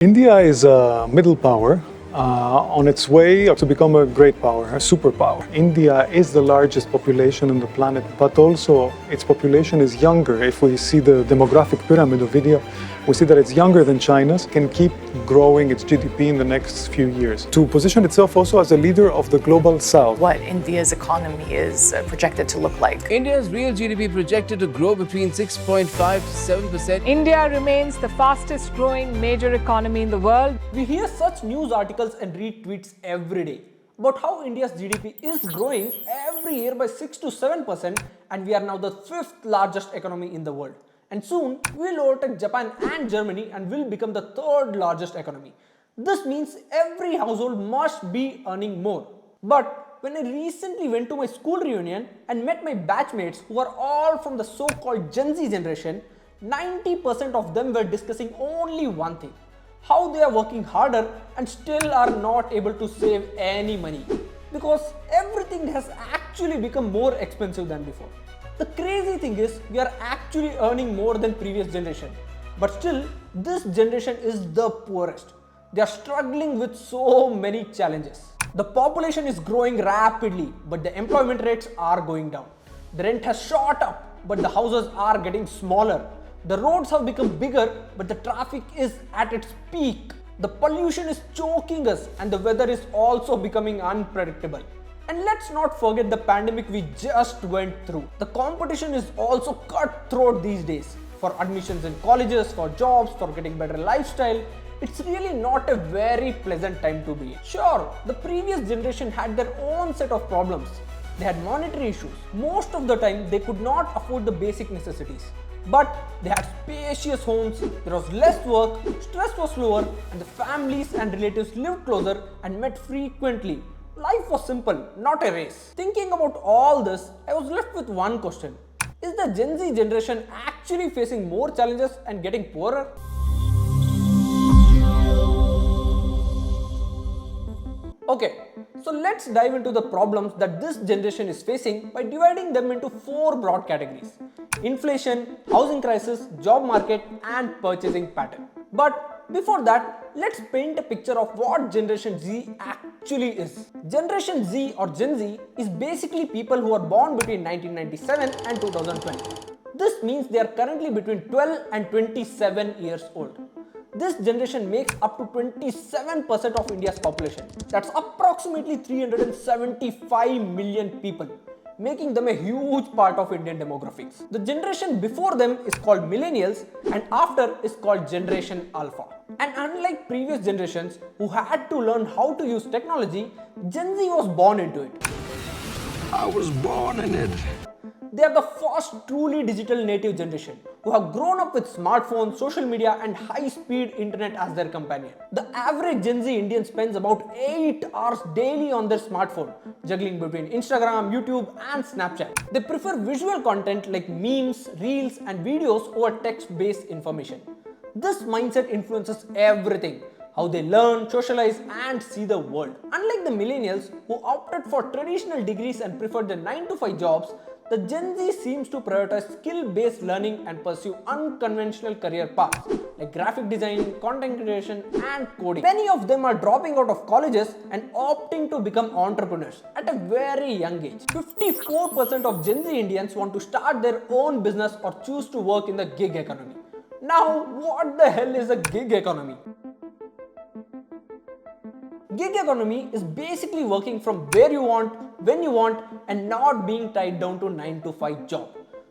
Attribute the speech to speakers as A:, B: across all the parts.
A: India is a middle power on its way to become a great power, a superpower. India is the largest population on the planet, but also its population is younger. If we see the demographic pyramid of India, we see that it's younger than China's, can keep growing its GDP in the next few years to position itself also as a leader of the global south.
B: What India's economy is projected to look like.
C: India's real GDP projected to grow between 6.5 to 7%.
D: India remains the fastest growing major economy in the world.
E: We hear such news articles and read tweets every day about how India's GDP is growing every year by 6 to 7%, and we are now the 5th largest economy in the world. And soon we will overtake Japan and Germany and will become the 3rd largest economy. This means every household must be earning more. But when I recently went to my school reunion and met my batchmates who are all from the so-called Gen Z generation, 90% of them were discussing only one thing: how they are working harder and still are not able to save any money because everything has actually become more expensive than before. The crazy thing is, we are actually earning more than previous generation, but still this generation is the poorest. They are struggling with so many challenges. The population is growing rapidly, but the employment rates are going down. The rent has shot up, but the houses are getting smaller. The roads have become bigger, but the traffic is at its peak. The pollution is choking us, and the weather is also becoming unpredictable. And let's not forget the pandemic we just went through. The competition is also cutthroat these days. For admissions in colleges, for jobs, for getting better lifestyle, it's really not a very pleasant time to be in. Sure, the previous generation had their own set of problems. They had monetary issues. Most of the time, they could not afford the basic necessities. But they had spacious homes, there was less work, stress was lower, and the families and relatives lived closer and met frequently. Life was simple, not a race. Thinking about all this, I was left with one question: is the Gen Z generation actually facing more challenges and getting poorer? Okay, so let's dive into the problems that this generation is facing by dividing them into 4 broad categories: inflation, housing crisis, job market, and purchasing pattern. But before that, let's paint a picture of what Generation Z actually is. Generation Z or Gen Z is basically people who are born between 1997 and 2020. This means they are currently between 12 and 27 years old. This generation makes up to 27% of India's population. That's approximately 375 million people, making them a huge part of Indian demographics. The generation before them is called millennials, and after is called Generation Alpha. And unlike previous generations who had to learn how to use technology, Gen Z was born into it.
F: I was born in it.
E: They are the first truly digital native generation who have grown up with smartphones, social media, and high-speed internet as their companion. The average Gen Z Indian spends about 8 hours daily on their smartphone, juggling between Instagram, YouTube, and Snapchat. They prefer visual content like memes, reels, and videos over text-based information. This mindset influences everything: how they learn, socialize, and see the world. Unlike the millennials who opted for traditional degrees and preferred the 9-to-5 jobs, the Gen Z seems to prioritize skill-based learning and pursue unconventional career paths like graphic design, content creation, and coding. Many of them are dropping out of colleges and opting to become entrepreneurs at a very young age. 54% of Gen Z Indians want to start their own business or choose to work in the gig economy. Now, what the hell is a gig economy? Gig economy is basically working from where you want, when you want, and not being tied down to 9-to-5 job.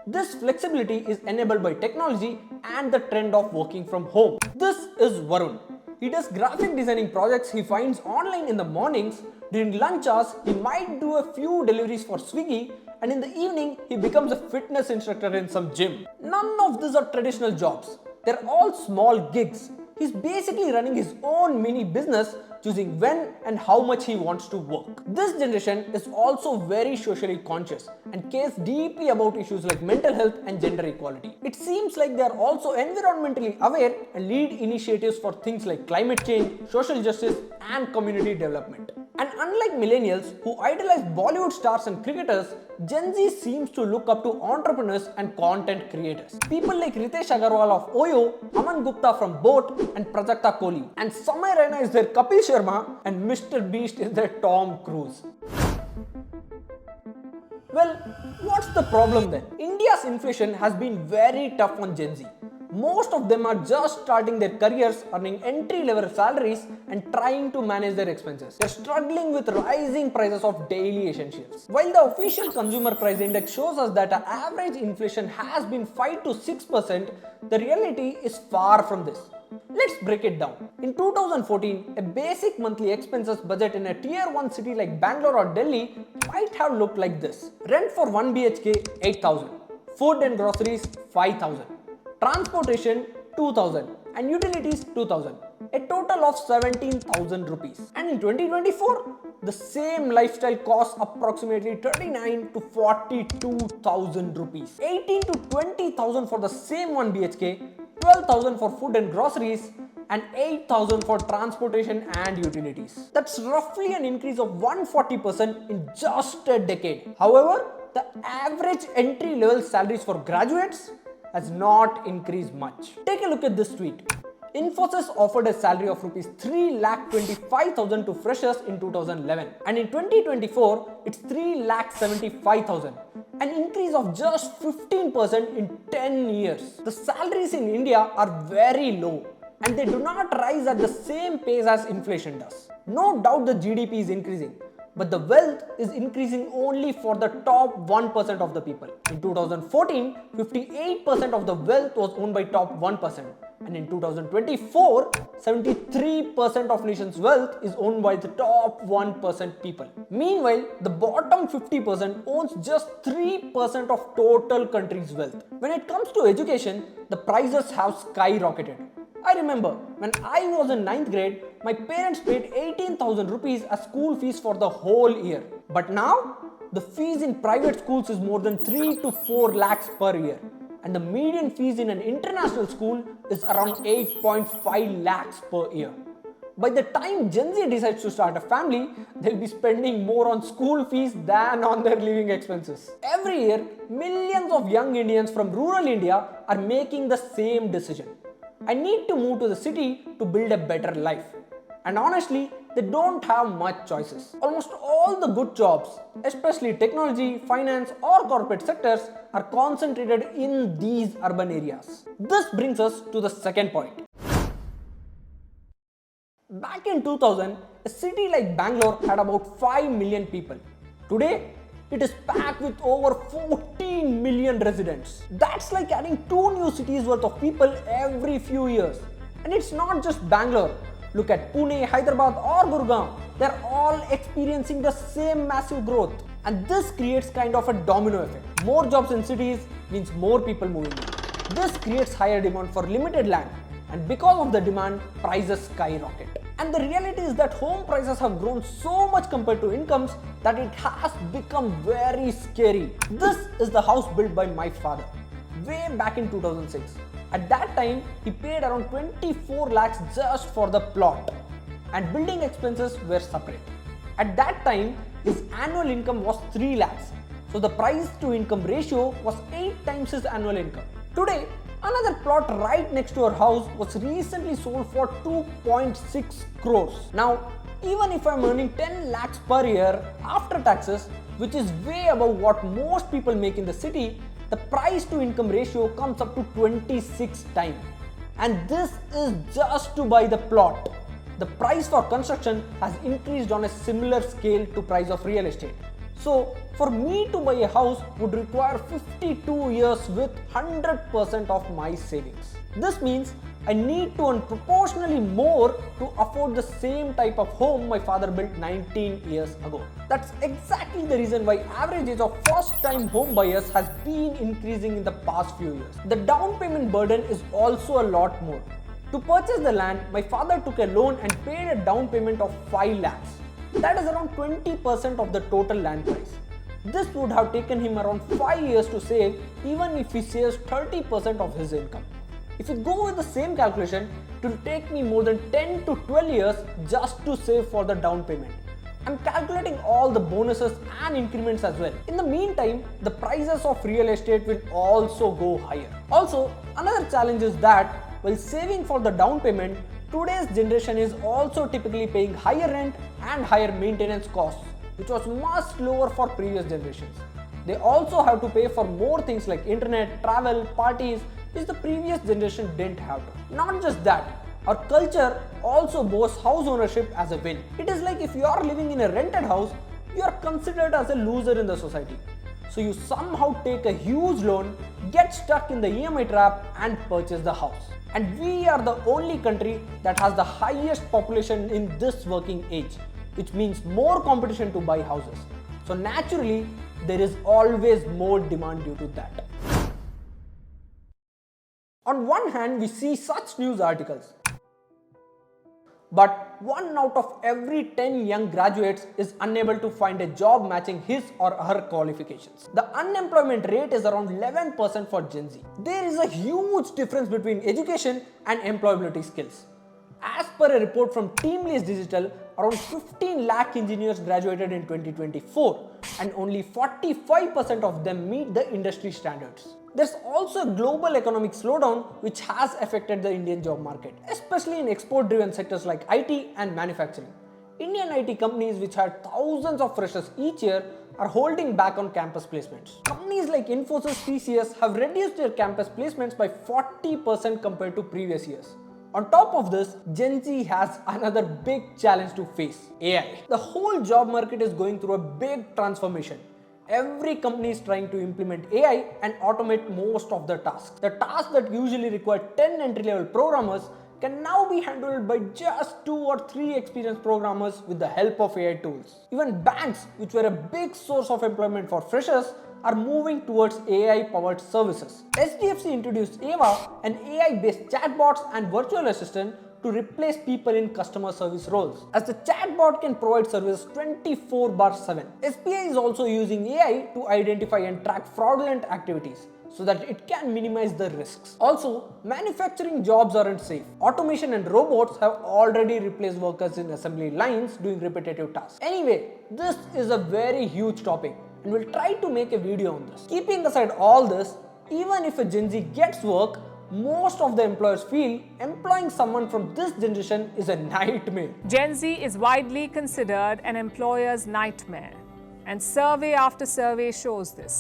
E: This flexibility is enabled by technology and the trend of working from home. This is Varun. He does graphic designing projects he finds online in the mornings. During lunch hours, he might do a few deliveries for Swiggy, and in the evening, he becomes a fitness instructor in some gym. None of these are traditional jobs. They're all small gigs. He's basically running his own mini business, choosing when and how much he wants to work. This generation is also very socially conscious and cares deeply about issues like mental health and gender equality. It seems like they are also environmentally aware and lead initiatives for things like climate change, social justice, and community development. And unlike millennials who idolize Bollywood stars and cricketers, Gen Z seems to look up to entrepreneurs and content creators. People like Ritesh Agarwal of Oyo, Aman Gupta from Boat, and Prajakta Kohli, and Samay Raina is their Kapil Sharma, and Mr. Beast is their Tom Cruise. Well, what's the problem then? India's inflation has been very tough on Gen Z. Most of them are just starting their careers, earning entry-level salaries and trying to manage their expenses. They're struggling with rising prices of daily essentials. While the official consumer price index shows us that our average inflation has been 5 to 6%, the reality is far from this. Let's break it down. In 2014, a basic monthly expenses budget in a tier 1 city like Bangalore or Delhi might have looked like this. Rent for 1 BHK 8,000, food and groceries 5,000, transportation 2,000 and utilities 2,000, a total of 17,000 rupees. And in 2024, the same lifestyle costs approximately 39 to 42,000 rupees. 18 to 20,000 for the same 1 BHK, 12,000 for food and groceries and 8,000 for transportation and utilities. That's roughly an increase of 140% in just a decade. However, the average entry level salaries for graduates has not increased much. Take a look at this tweet. Infosys offered a salary of rupees 3,25,000 to freshers in 2011, and in 2024 it's 3,75,000, an increase of just 15% in 10 years. The salaries in India are very low and they do not rise at the same pace as inflation does. No doubt the GDP is increasing, but the wealth is increasing only for the top 1% of the people. In 2014, 58% of the wealth was owned by top 1%. And in 2024, 73% of nation's wealth is owned by the top 1% people. Meanwhile, the bottom 50% owns just 3% of total country's wealth. When it comes to education, the prices have skyrocketed. I remember when I was in 9th grade, my parents paid 18,000 rupees as school fees for the whole year. But now, the fees in private schools is more than 3 to 4 lakhs per year. And the median fees in an international school is around 8.5 lakhs per year. By the time Gen Z decides to start a family, they'll be spending more on school fees than on their living expenses. Every year, millions of young Indians from rural India are making the same decision. I need to move to the city to build a better life. And honestly, they don't have much choices. Almost all the good jobs, especially technology, finance or corporate sectors, are concentrated in these urban areas. This brings us to the second point. Back in 2000, a city like Bangalore had about 5 million people. Today, it is packed with over 14 million residents. That's like adding 2 new cities worth of people every few years. And it's not just Bangalore. Look at Pune, Hyderabad or Gurgaon. They're all experiencing the same massive growth. And this creates kind of a domino effect. More jobs in cities means more people moving in. This creates higher demand for limited land. And because of the demand, prices skyrocket. And the reality is that home prices have grown so much compared to incomes that it has become very scary. This is the house built by my father, way back in 2006. At that time, he paid around 24 lakhs just for the plot, and building expenses were separate. At that time, his annual income was 3 lakhs, so the price to income ratio was 8 times his annual income. Today, another plot right next to our house was recently sold for 2.6 crores. Now, even if I'm earning 10 lakhs per year after taxes, which is way above what most people make in the city, the price to income ratio comes up to 26 times. And this is just to buy the plot. The price for construction has increased on a similar scale to price of real estate. So, for me to buy a house would require 52 years with 100% of my savings. This means I need to earn proportionally more to afford the same type of home my father built 19 years ago. That's exactly the reason why average age of first-time home buyers has been increasing in the past few years. The down payment burden is also a lot more. To purchase the land, my father took a loan and paid a down payment of 5 lakhs. That is around 20% of the total land price. This would have taken him around 5 years to save, even if he saves 30% of his income. If you go with the same calculation, it will take me more than 10 to 12 years just to save for the down payment. I'm calculating all the bonuses and increments as well. In the meantime, the prices of real estate will also go higher. Also, another challenge is that while saving for the down payment, today's generation is also typically paying higher rent and higher maintenance costs, which was much lower for previous generations. They also have to pay for more things like internet, travel, parties, which the previous generation didn't have to. Not just that, our culture also boasts house ownership as a win. It is like if you are living in a rented house, you are considered as a loser in the society. So you somehow take a huge loan, get stuck in the EMI trap and purchase the house. And we are the only country that has the highest population in this working age, which means more competition to buy houses. So naturally, there is always more demand due to that. On one hand, we see such news articles, but 1 out of every 10 young graduates is unable to find a job matching his or her qualifications. The unemployment rate is around 11% for Gen Z. There is a huge difference between education and employability skills. As per a report from Teamless Digital, around 15 lakh engineers graduated in 2024 and only 45% of them meet the industry standards. There's also a global economic slowdown which has affected the Indian job market, especially in export-driven sectors like IT and manufacturing. Indian IT companies which had thousands of freshers each year are holding back on campus placements. Companies like Infosys, TCS have reduced their campus placements by 40% compared to previous years. On top of this, Gen Z has another big challenge to face: AI. The whole job market is going through a big transformation. Every company is trying to implement AI and automate most of the tasks. The tasks that usually require 10 entry-level programmers can now be handled by just 2 or 3 experienced programmers with the help of AI tools. Even banks, which were a big source of employment for freshers, are moving towards AI-powered services. SDFC introduced Ava, an AI-based chatbots and virtual assistant to replace people in customer service roles, as the chatbot can provide service 24/7. SBI is also using AI to identify and track fraudulent activities so that it can minimize the risks. Also, manufacturing jobs aren't safe. Automation and robots have already replaced workers in assembly lines doing repetitive tasks. Anyway, this is a very huge topic, and we'll try to make a video on this. Keeping aside all this, even if a Gen Z gets work, most of the employers feel employing someone from this generation is a nightmare.
D: Gen Z is widely considered an employer's nightmare, and survey after survey shows this.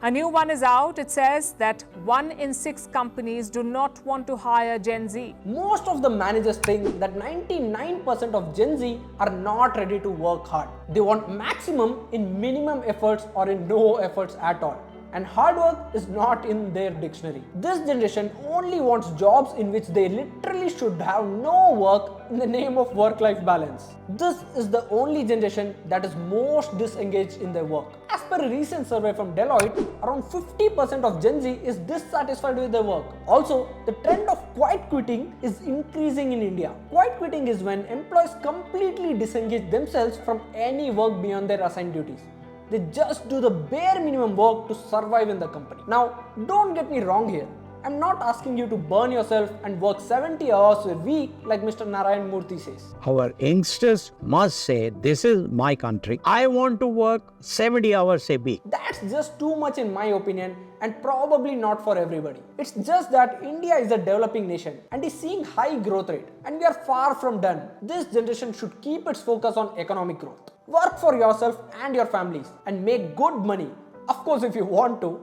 D: A new one is out. It says that 1 in 6 companies do not want to hire Gen Z.
E: Most of the managers think that 99% of Gen Z are not ready to work hard. They want maximum in minimum efforts or in no efforts at all. And hard work is not in their dictionary. This generation only wants jobs in which they literally should have no work in the name of work-life balance. This is the only generation that is most disengaged in their work. As per a recent survey from Deloitte, around 50% of Gen Z is dissatisfied with their work. Also, the trend of quiet quitting is increasing in India. Quiet quitting is when employees completely disengage themselves from any work beyond their assigned duties. They just do the bare minimum work to survive in the company. Now, don't get me wrong here. I'm not asking you to burn yourself and work 70 hours a week like Mr. Narayan Murthy says.
G: Our youngsters must say, this is my country. I want to work 70 hours a week.
E: That's just too much in my opinion, and probably not for everybody. It's just that India is a developing nation and is seeing high growth rate, and we are far from done. This generation should keep its focus on economic growth. Work for yourself and your families and make good money. Of course, if you want to.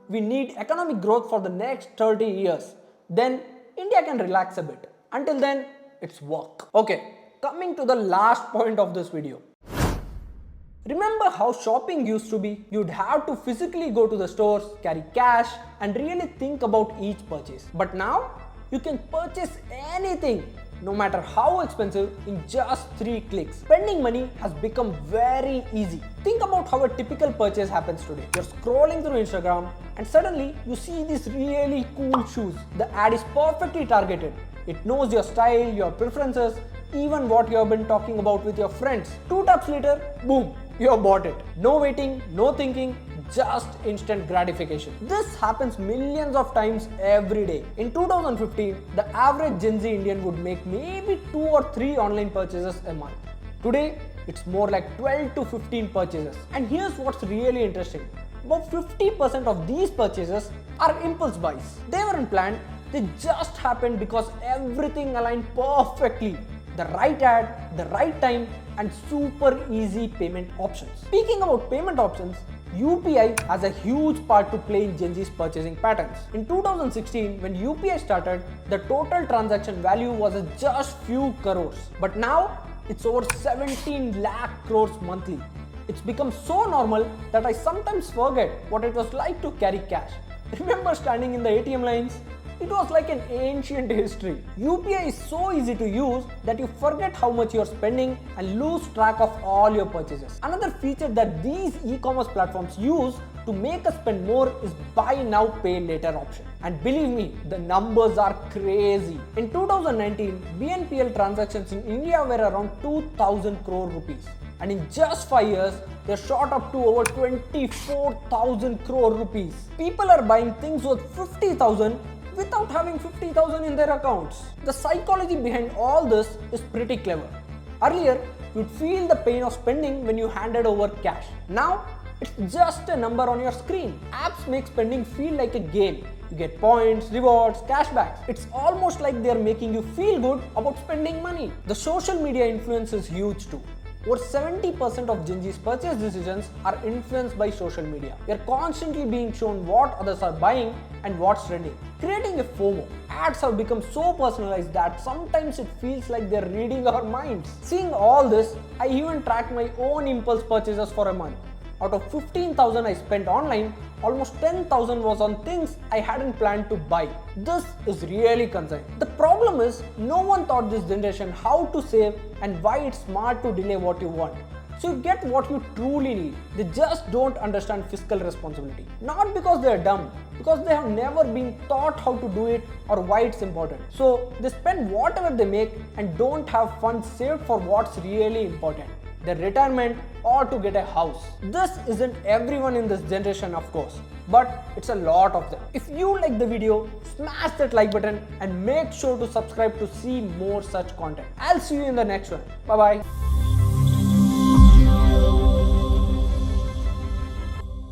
E: We need economic growth for the next 30 years. Then India can relax a bit. Until then, it's work. Okay, coming to the last point of this video. Remember how shopping used to be? You'd have to physically go to the stores, carry cash, and really think about each purchase. But now, you can purchase anything, no matter how expensive, in just 3 clicks. Spending money has become very easy. Think about how a typical purchase happens today. You're scrolling through Instagram and suddenly you see these really cool shoes. The ad is perfectly targeted. It knows your style, your preferences, even what you have been talking about with your friends. 2 taps later, boom, you have bought it. No waiting, no thinking, just instant gratification. This happens millions of times every day. In 2015, the average Gen Z Indian would make maybe 2 or 3 online purchases a month. Today, it's more like 12 to 15 purchases. And here's what's really interesting. About 50% of these purchases are impulse buys. They weren't planned, They just happened because everything aligned perfectly. The right ad, the right time, and super easy payment options. Speaking about payment options, UPI has a huge part to play in Gen Z's purchasing patterns. In 2016, when UPI started, the total transaction value was just few crores. But now, it's over 17 lakh crores monthly. It's become so normal that I sometimes forget what it was like to carry cash. Remember standing in the ATM lines? It was like an ancient history. UPI is so easy to use that you forget how much you're spending and lose track of all your purchases. Another feature that these e-commerce platforms use to make us spend more is buy now pay later option. And believe me, the numbers are crazy. In 2019, BNPL transactions in India were around 2,000 crore rupees. And in just 5 years, they shot up to over 24,000 crore rupees. People are buying things worth 50,000 without having 50,000 in their accounts. The psychology behind all this is pretty clever. Earlier, you'd feel the pain of spending when you handed over cash. Now, it's just a number on your screen. Apps make spending feel like a game. You get points, rewards, cashbacks. It's almost like they're making you feel good about spending money. The social media influence is huge too. Over 70% of Gen Z's purchase decisions are influenced by social media. We are constantly being shown what others are buying and what's trending, creating a FOMO. Ads have become so personalized that sometimes it feels like they're reading our minds. Seeing all this, I even tracked my own impulse purchases for a month. Out of 15,000 I spent online, almost 10,000 was on things I hadn't planned to buy. This is really concerning. The problem is, no one taught this generation how to save and why it's smart to delay what you want. So you get what you truly need. They just don't understand fiscal responsibility. Not because they are dumb, because they have never been taught how to do it or why it's important. So they spend whatever they make and don't have funds saved for what's really important. Their retirement or to get a house. This isn't everyone in this generation, of course, but it's a lot of them. If you like the video, smash that like button and make sure to subscribe to see more such content. I'll see you in the next one. Bye bye.